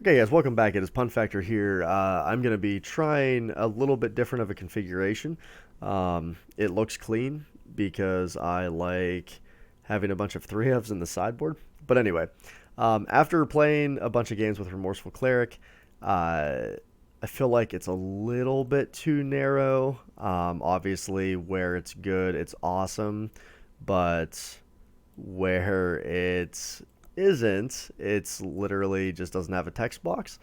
Okay, guys, welcome back. It is Pun Factor here. I'm going to be trying a little bit different of a configuration. It looks clean because I like having a bunch of 3-ofs in the sideboard. But anyway, after playing a bunch of games with Remorseful Cleric, I feel like it's a little bit too narrow. Obviously, where it's good, it's awesome. But where it isn't, it's literally just doesn't have a text box.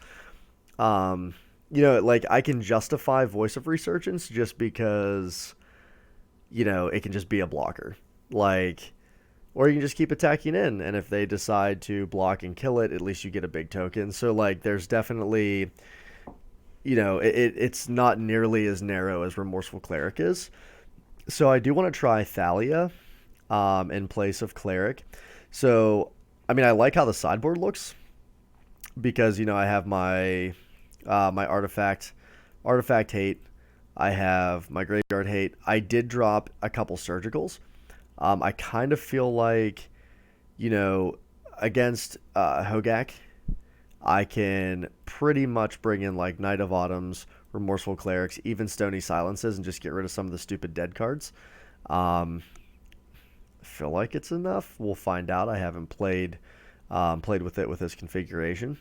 Um, like I can justify Voice of Resurgence just because, it can just be a blocker. Like, or you can just keep attacking in, and if they decide to block and kill it, at least you get a big token. So, like, there's definitely, it's not nearly as narrow as Remorseful Cleric is. So I do want to try Thalia in place of Cleric. So, I mean, I like how the sideboard looks because I have my my artifact hate. I have my graveyard hate. I did drop a couple surgicals. I kind of feel like you know against Hogak, I can pretty much bring in like Knight of Autumns, Remorseful Clerics, even Stony Silences, and just get rid of some of the stupid dead cards. Um, I feel like it's enough. We'll find out. I haven't played with it with this configuration.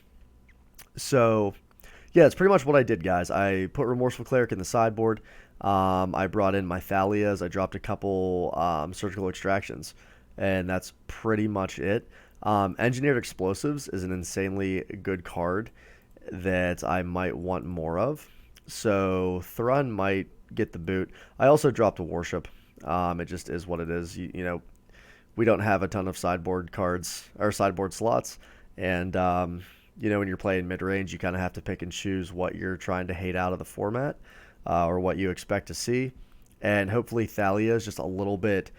So yeah, it's pretty much what I did, guys. I put Remorseful Cleric in the sideboard. I brought in my Thalias. I dropped a couple surgical extractions, and that's pretty much it. Engineered Explosives is an insanely good card that I might want more of. So Thrun might get the boot. I also dropped a Worship. It just is what it is. We don't have a ton of sideboard cards or sideboard slots, and when you're playing mid range, you kind of have to pick and choose what you're trying to hate out of the format or what you expect to see. And hopefully, Thalia is just a little bit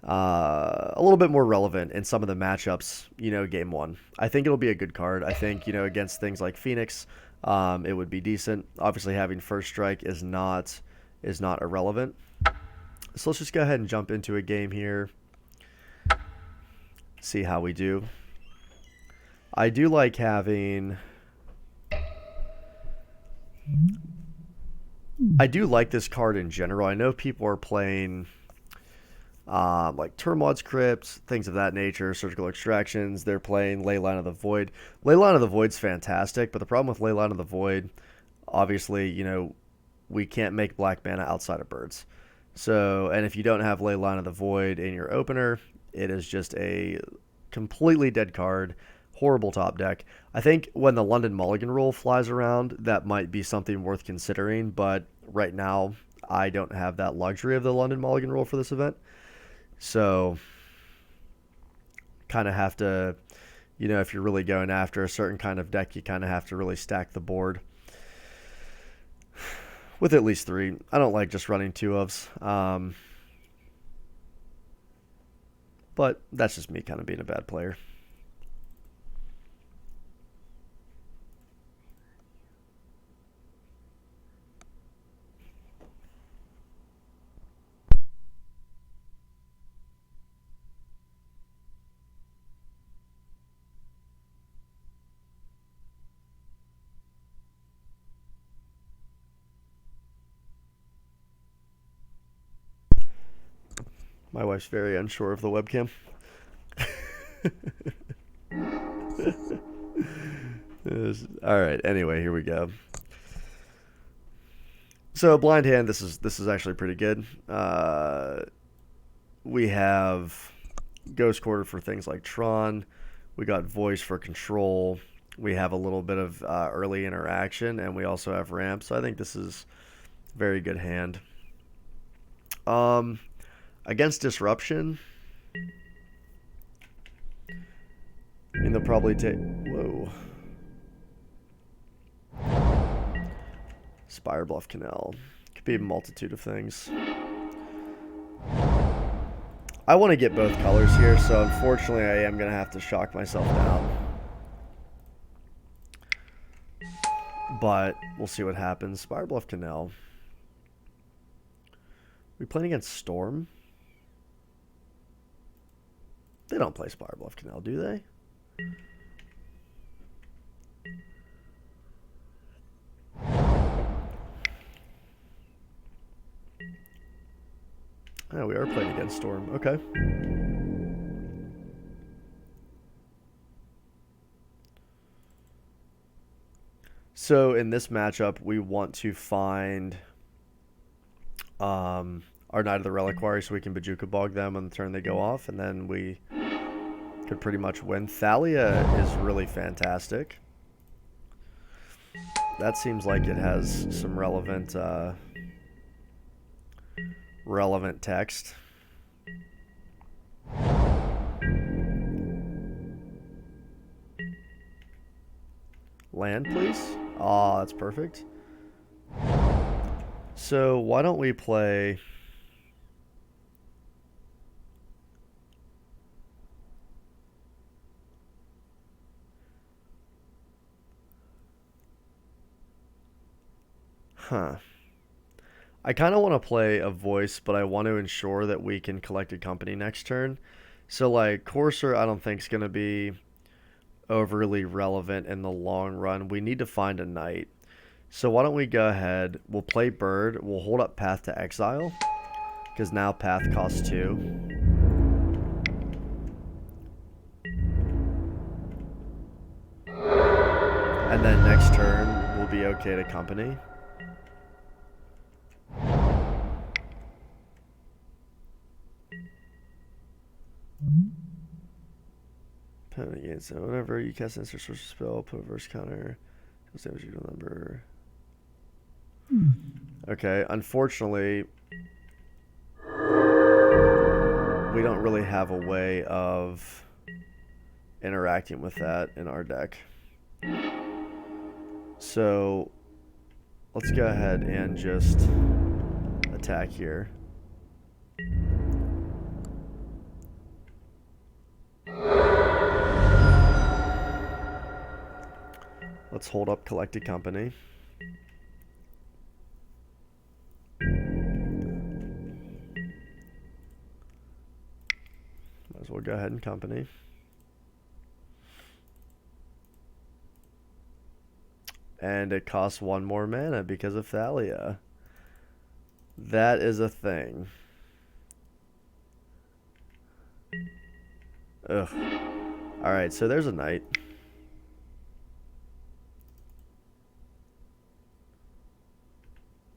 more relevant in some of the matchups. Game one. I think it'll be a good card. I think against things like Phoenix, it would be decent. Obviously, having first strike is not irrelevant. So let's just go ahead and jump into a game here. See how we do. I do like having. I do like this card in general. I know people are playing like Turmod's Crypt, things of that nature, surgical extractions. They're playing Leyline of the Void. Leyline of the Void's fantastic, but the problem with Leyline of the Void, obviously, we can't make black mana outside of birds. So, and if you don't have Leyline of the Void in your opener, it is just a completely dead card. Horrible top deck. I think when the London Mulligan rule flies around, that might be something worth considering, but right now, I don't have that luxury of the London Mulligan rule for this event. So, kind of have to, if you're really going after a certain kind of deck, you kind of have to really stack the board with at least 3. I don't like just running 2-ofs. But that's just me kind of being a bad player. My wife's very unsure of the webcam. All right. Anyway, here we go. So blind hand. This is actually pretty good. We have Ghost Quarter for things like Tron. We got Voice for control. We have a little bit of early interaction, and we also have ramp. So I think this is a very good hand. Against Disruption, and they'll probably take. Whoa. Spire Bluff Canal. Could be a multitude of things. I want to get both colors here, so unfortunately I am going to have to shock myself down. But we'll see what happens. Spire Bluff Canal. We playing against Storm? They don't play Spire Bluff Canal, do they? Oh, we are playing against Storm. Okay. So in this matchup, we want to find our Knight of the Reliquary so we can Bajuka Bog them on the turn they go off, and then we could pretty much win. Thalia is really fantastic. That seems like it has some relevant text. Land, please. Ah, that's perfect. So why don't we play... Huh. I kind of want to play a voice, but I want to ensure that we can collect a company next turn. So, like, Courser I don't think is going to be overly relevant in the long run. We need to find a knight. So why don't we go ahead, we'll play Bird, we'll hold up Path to Exile, because now Path costs 2. And then next turn, we'll be okay to company. So whenever you cast an instant source spell, put a verse counter, damage equal number. Okay, unfortunately, we don't really have a way of interacting with that in our deck. So let's go ahead and just attack here. Let's hold up Collected Company. Might as well go ahead and company. And it costs 1 more mana because of Thalia. That is a thing. Ugh. Alright, so there's a knight.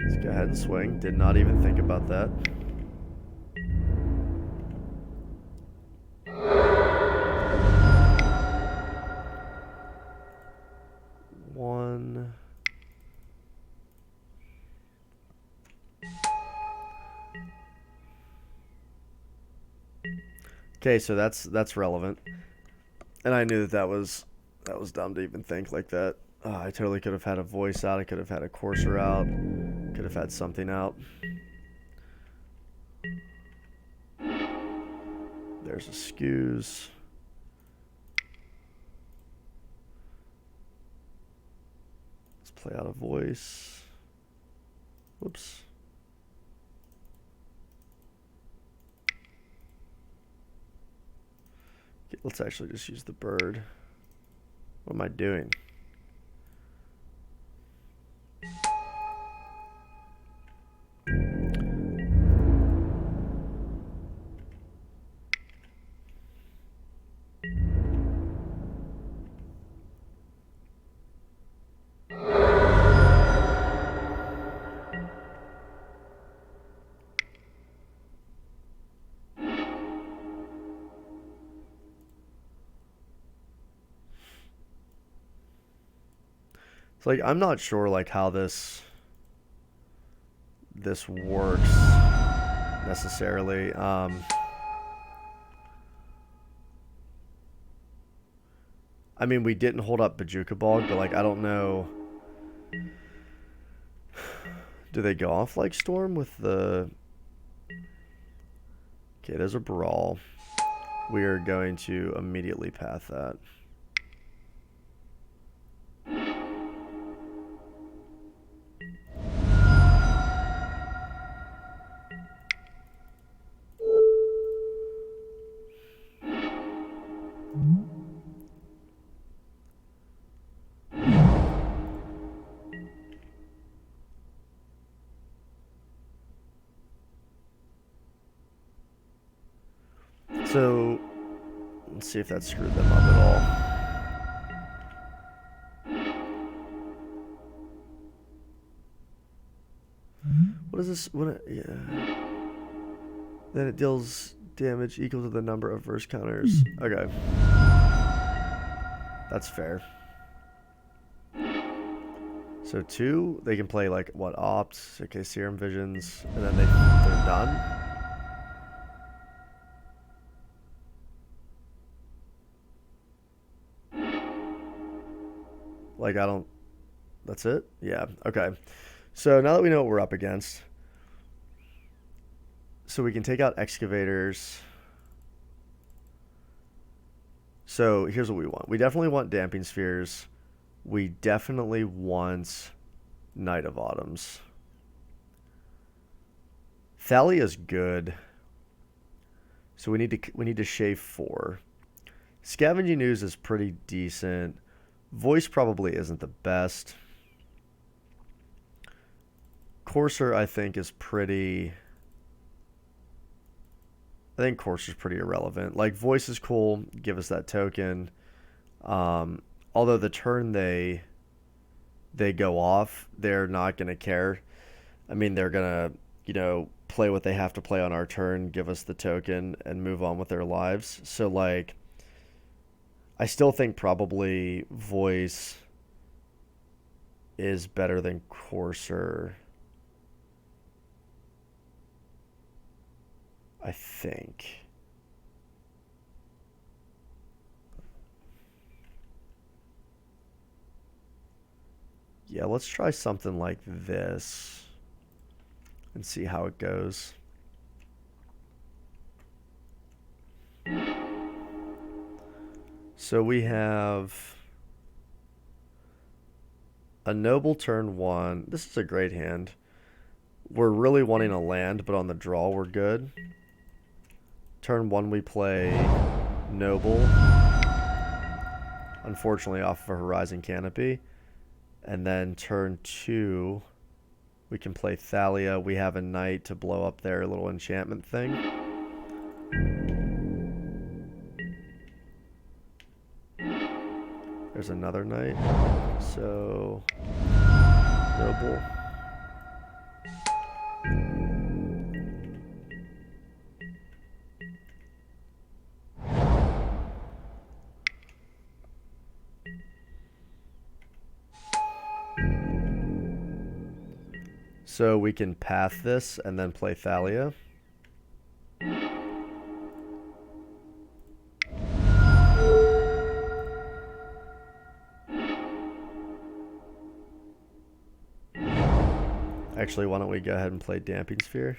Let's go ahead and swing. Did not even think about that. One. Okay, so that's relevant. And I knew that was dumb to even think like that. Oh, I totally could have had a voice out. I could have had a Courser out. Could have had something out. There's a Skews. Let's play out a voice. Whoops. Okay, let's actually just use the bird. What am I doing? It's like I'm not sure like how this works necessarily. I mean, we didn't hold up Bajuka Bog, but like I don't know. Do they go off like Storm with the? Okay, there's a Brawl. We are going to immediately path that. So let's see if that screwed them up at all. What is this? Yeah. Then it deals damage equal to the number of verse counters. Okay. That's fair. So 2, they can play like what, Opt, okay, Serum Visions, and then they're done. Like I don't. That's it. Yeah. Okay. So now that we know what we're up against, so we can take out excavators. So here's what we want. We definitely want Damping Spheres. We definitely want Night of Autumns. Thalia's good. So we need to shave 4. Scavenging Ooze is pretty decent. Voice probably isn't the best. Courser, I think, is pretty... I think Courser's pretty irrelevant. Like, Voice is cool. Give us that token. Although the turn they go off, they're not going to care. I mean, they're going to, you know, play what they have to play on our turn, give us the token, and move on with their lives. So, like, I still think probably Voice is better than Courser. I think. Yeah, let's try something like this and see how it goes. So we have a Noble turn 1. This is a great hand. We're really wanting a land, but on the draw we're good. Turn 1 we play Noble. Unfortunately off of a Horizon Canopy. And then turn 2 we can play Thalia. We have a Knight to blow up their little enchantment thing. There's another Knight. So Noble. So we can path this and then play Thalia. Actually, why don't we go ahead and play Damping Sphere?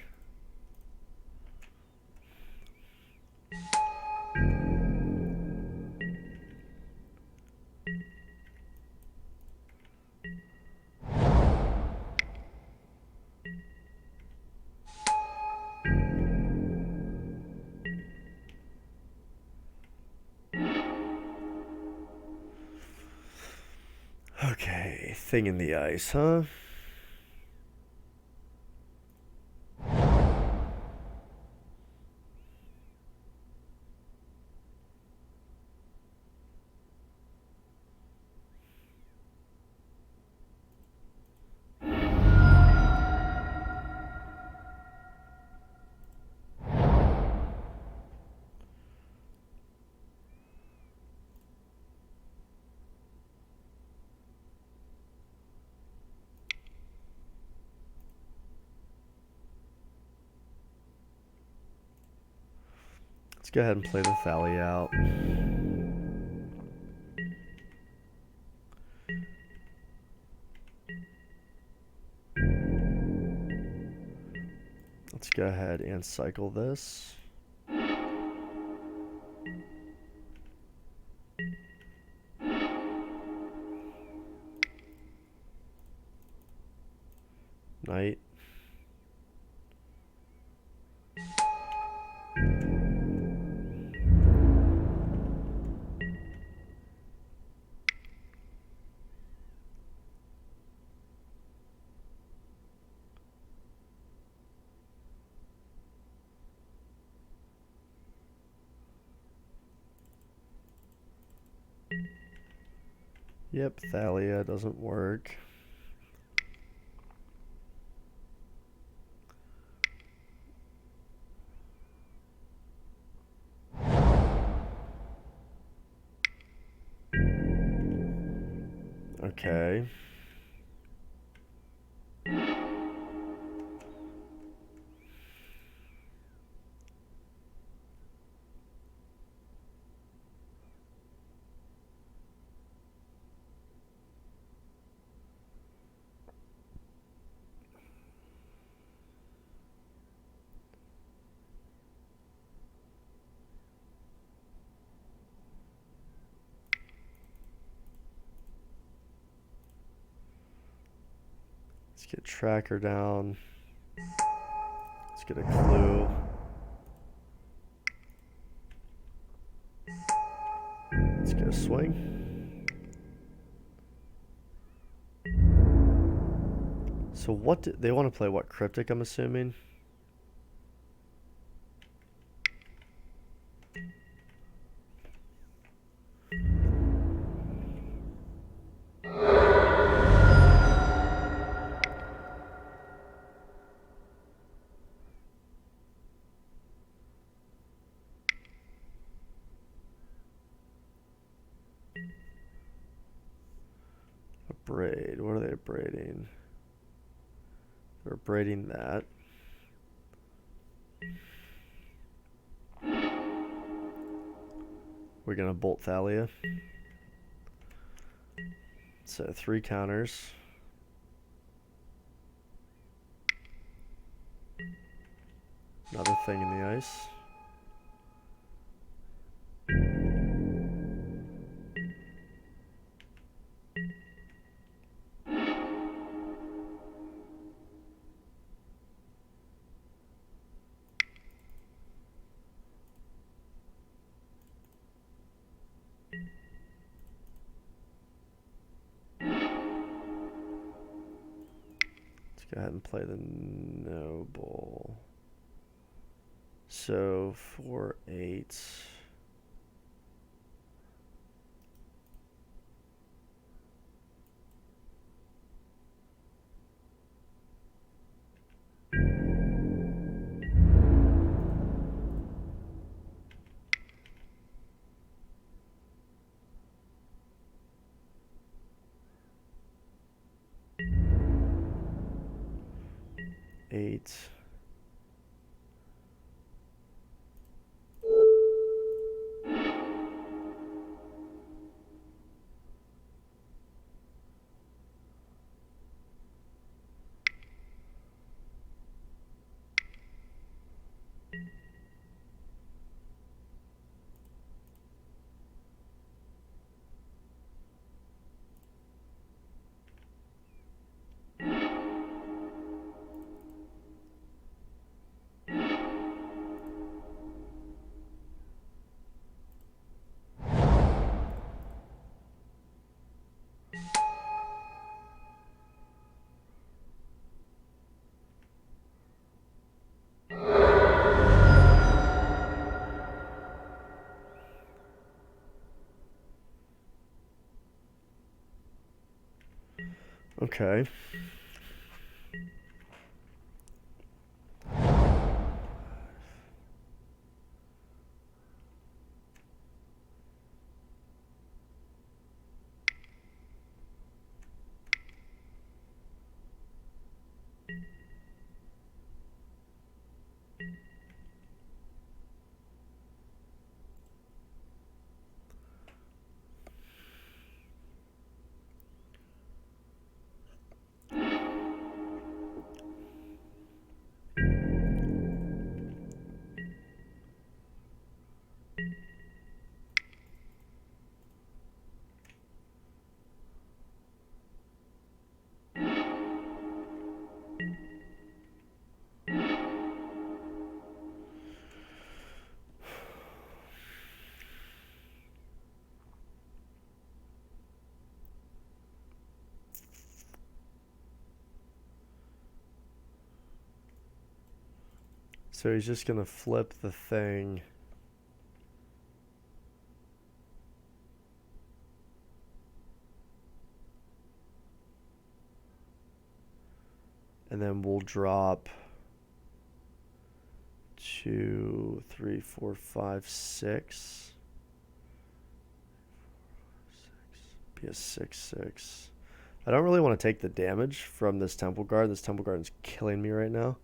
Okay, Thing in the Ice, huh? Let's go ahead and play the Thalia out. Let's go ahead and cycle this. Knight. Yep, Thalia doesn't work. Okay. Let's get tracker down. Let's get a clue. Let's get a swing. So what do they want to play? What, cryptic, I'm assuming? A braid. What are they braiding? They're braiding that. We're gonna bolt Thalia. So 3 counters. Another thing in the ice. Let's go ahead and play the noble. So 4, 8. Eight. Okay. So he's just gonna flip the thing. And then we'll drop 2, 3, 4, 5, 6. Be a 6/6. I don't really want to take the damage from this Temple Guard. This Temple Guard is killing me right now.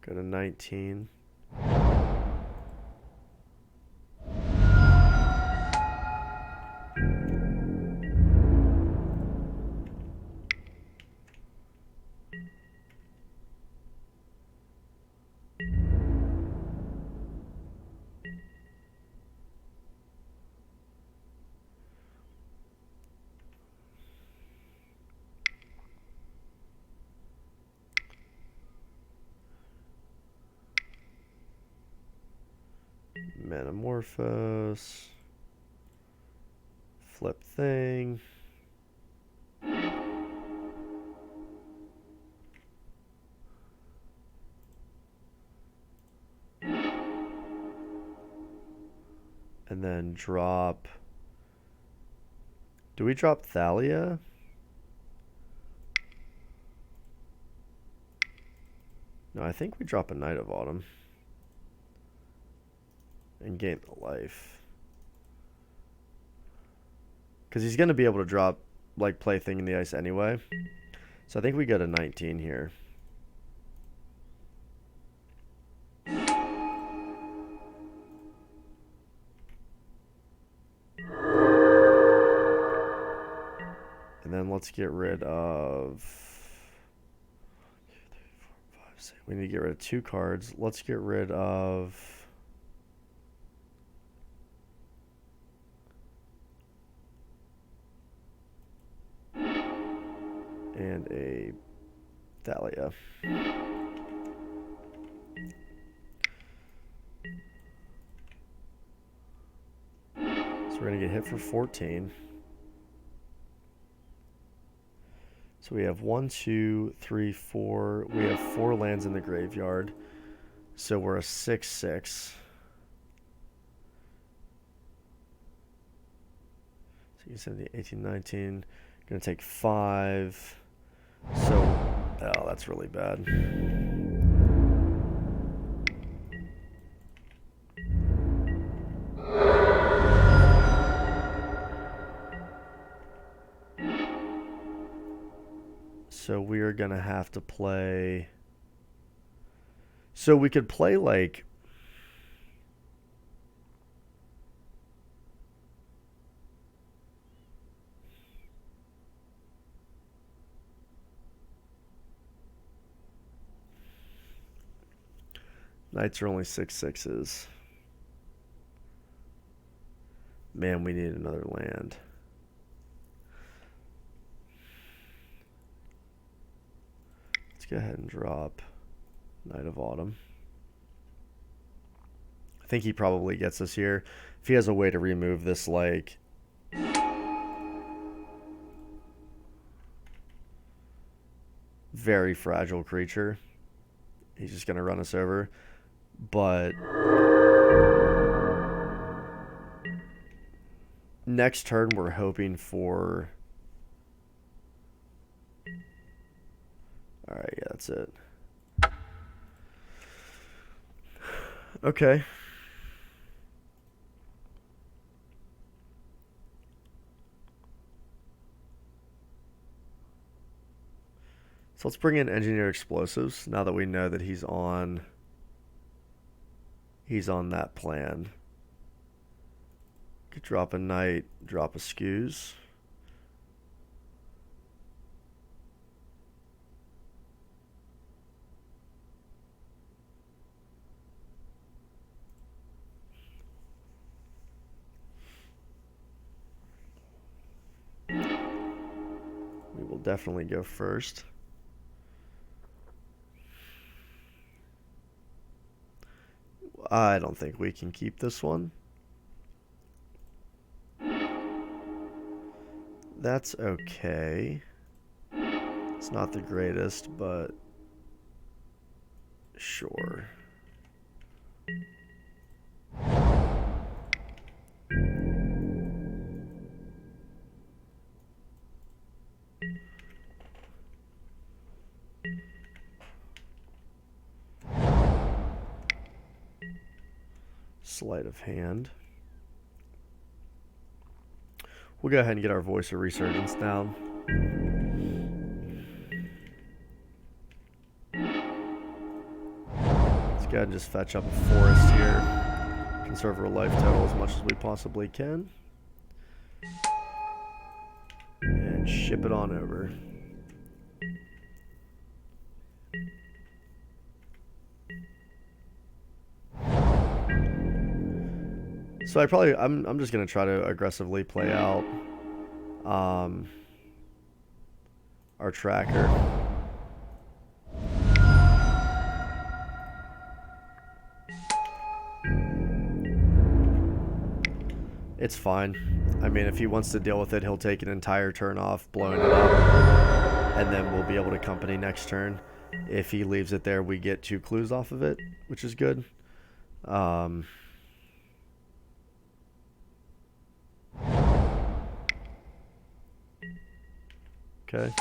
Go to 19. Metamorphose. Flip thing. And then drop. Do we drop Thalia? No, I think we drop a Knight of Autumn. And gain the life. Because he's going to be able to drop, like, play Thing in the Ice anyway. So I think we go to 19 here. And then let's get rid of... We need to get rid of 2 cards. Let's get rid of... and a Thalia. So we're going to get hit for 14. So we have 1, 2, 3, 4. We have 4 lands in the graveyard. So we're a 6/6. 17, 18, 19. Going to take 5. So, oh, that's really bad. So we are going to have to play... So we could play, like... Knights are only 6/6s. Man, we need another land. Let's go ahead and drop Knight of Autumn. I think he probably gets us here. If he has a way to remove this, like... very fragile creature, he's just going to run us over. But next turn we're hoping for... Alright, yeah, that's it. Okay. So let's bring in Engineer Explosives now that we know that he's on that plan. Could drop a Knight, drop a Skews. We will definitely go first. I don't think we can keep this one. That's okay. It's not the greatest, but sure. Sleight of hand. We'll go ahead and get our Voice of Resurgence down. Let's go ahead and just fetch up a forest here. Conserve our life total as much as we possibly can. And ship it on over. So I'm just gonna try to aggressively play out our tracker. It's fine. I mean, if he wants to deal with it, he'll take an entire turn off, blowing it up, and then we'll be able to company next turn. If he leaves it there, we get 2 clues off of it, which is good. Okay.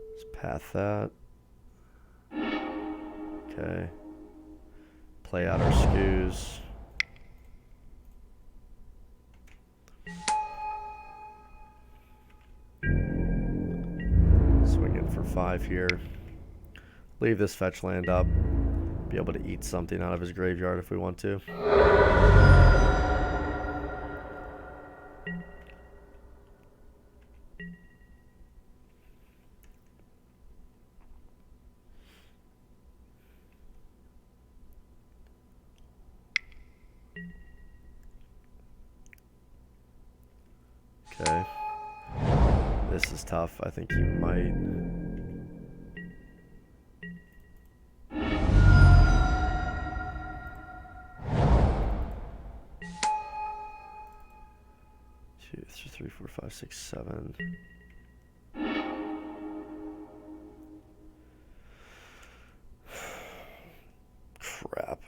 Let's path that. Okay. Play out our skews. Swing in for 5 here. Leave this fetch land up. Be able to eat something out of his graveyard if we want to. Okay. This is tough. I think he might. Two, three, four, five, six, 7. Crap.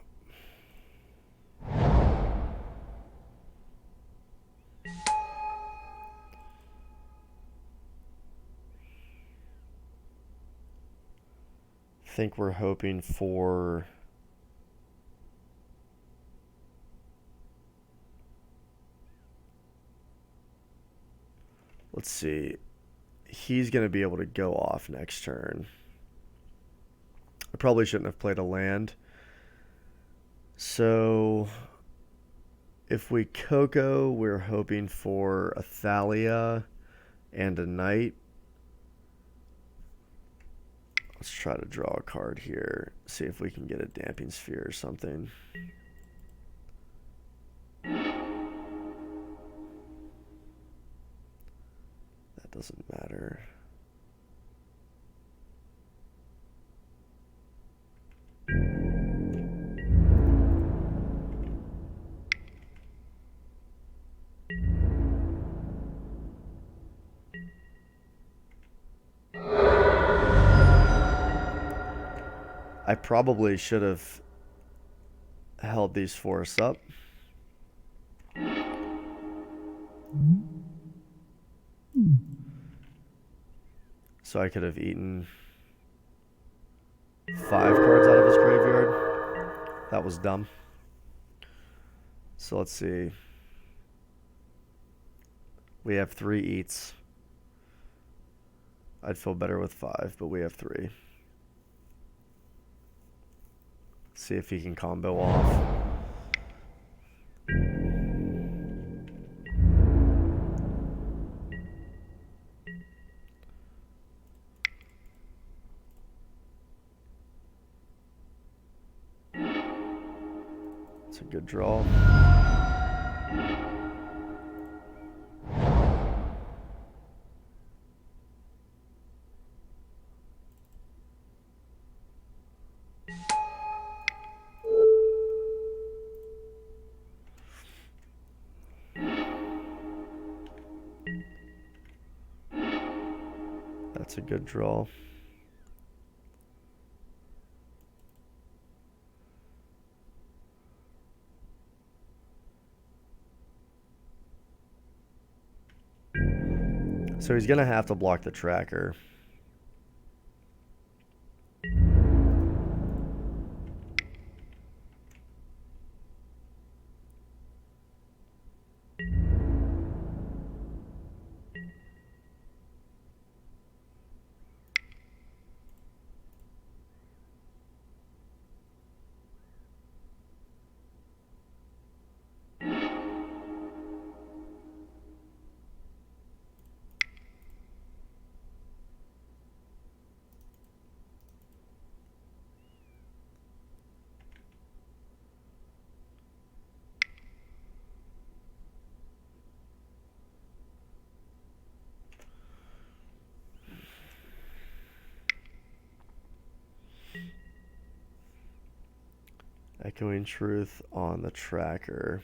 I think we're hoping for let's see. He's going to be able to go off next turn. I probably shouldn't have played a land. So if we Coco, we're hoping for a Thalia and a Knight. Let's try to draw a card here. See if we can get a Damping Sphere or something. That doesn't matter. I probably should have held these forests up. So I could have eaten 5 cards out of his graveyard. That was dumb. So let's see. We have 3 eats. I'd feel better with 5, but we have 3. See if he can combo off. It's a good draw. That's a good draw. So he's going to have to block the tracker. Echoing Truth on the tracker.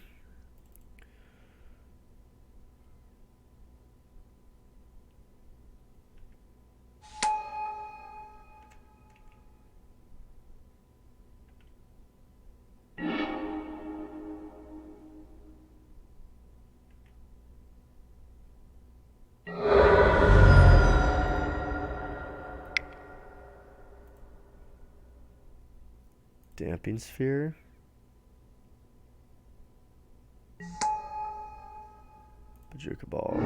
Damping Sphere. Bajuka Ball.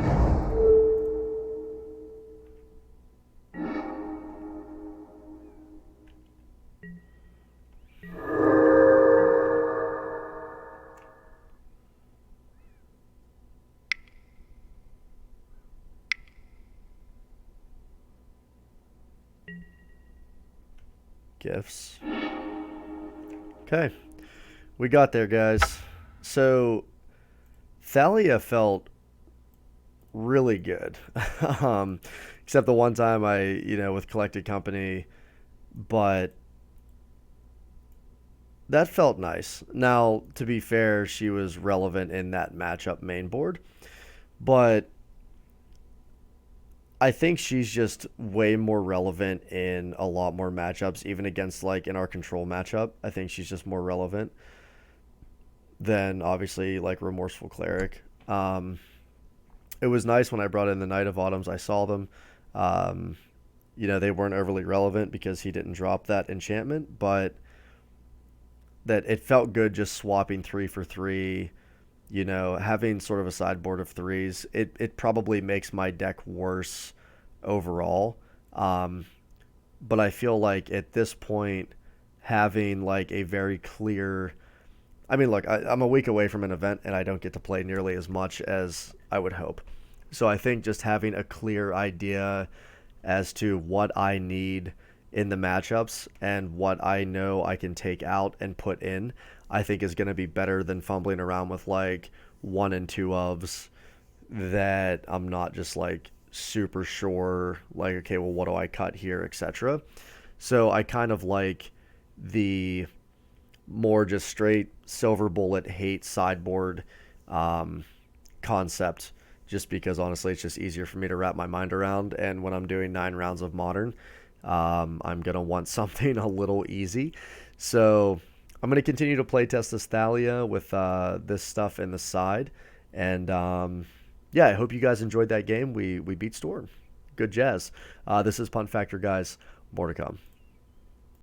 Gifts. Okay. We got there, guys. So Thalia felt really good. Except the one time with Collected Company, but that felt nice. Now, to be fair, she was relevant in that matchup main board, but I think she's just way more relevant in a lot more matchups, even against like in our control matchup. I think she's just more relevant than obviously like Remorseful Cleric. It was nice when I brought in the Knight of Autumns. I saw them. They weren't overly relevant because he didn't drop that enchantment, but that it felt good just swapping 3 for 3. Having sort of a sideboard of threes, it probably makes my deck worse overall. But I feel like at this point, having like a very clear. I mean, look, I'm a week away from an event and I don't get to play nearly as much as I would hope. So I think just having a clear idea as to what I need in the matchups and what I know I can take out and put in, I think is going to be better than fumbling around with like 1 and 2 ofs that I'm not just like super sure, like, okay, well, what do I cut here, etc. So I kind of like the more just straight silver bullet hate sideboard concept, just because honestly it's just easier for me to wrap my mind around. And when I'm doing 9 rounds of Modern, I'm going to want something a little easy. So I'm going to continue to play test this Thalia with this stuff in the side. And I hope you guys enjoyed that game. We beat Storm. Good jazz. This is Punt Factor, guys. More to come.